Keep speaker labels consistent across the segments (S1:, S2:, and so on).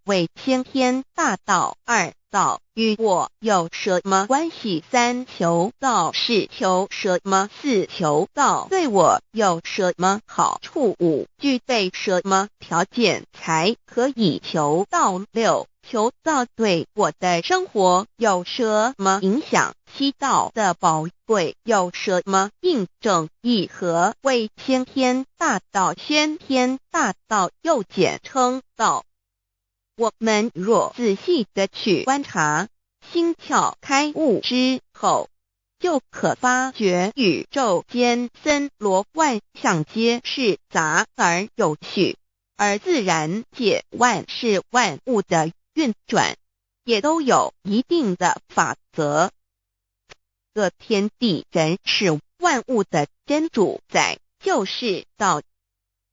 S1: 为先天大道。二道与我有什么关系？三求道是求什么？四求道对我有什么好处？五具备什么条件才可以求道？六求道对我的生活有什么影响？七道的宝贵有什么印证？一何谓先天大道？先天大道又简称道。我们若仔细地去观察，心窍开悟之后，就可发觉宇宙间森罗万象皆是杂而有序，而自然界万事万物的运转也都有一定的法则。这天地人是万物的真主宰，就是道。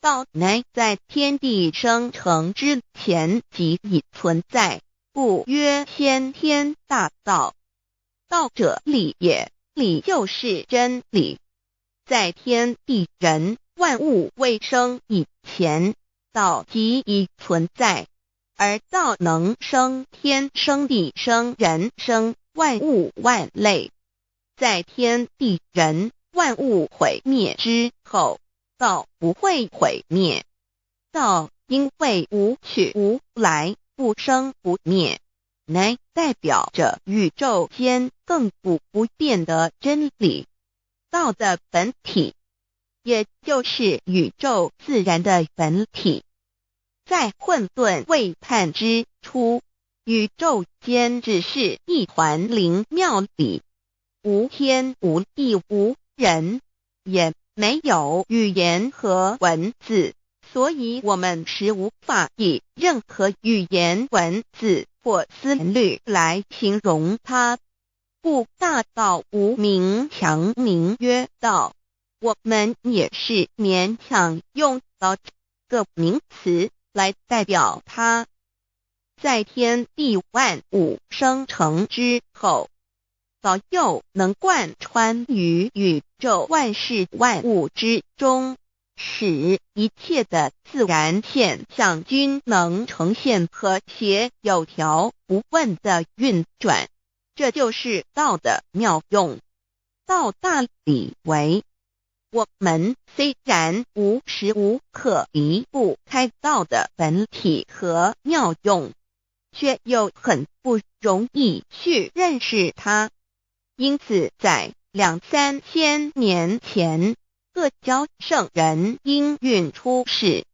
S1: 道乃在天地生成之前即已存在，故曰先天大道。道者理也，理就是真理。在天地人万物未生以前，道即已存在，而道能生天、生地、生人、生万物万类。在天地人万物毁灭之后，道不会毁灭。道因为无去无来，不生不灭，乃代表着宇宙间亘古不变的真理。道的本体，也就是宇宙自然的本体。在混沌未判之初，宇宙间只是一团灵妙理，无天无地无人，也没有语言和文字，所以我们实无法以任何语言、文字或思虑来形容它。故大道无名，强名曰道。我们也是勉强用到这个名词来代表它。在天地万物生成之后，早就能贯穿于宇宙万事万物之中，使一切的自然现象均能呈现和谐有条不紊的运转。这就是道的妙用。道大理为，我们虽然无时无刻离不开道的本体和妙用，却又很不容易去认识它。因此在2、3千年前，各教圣人应运出世，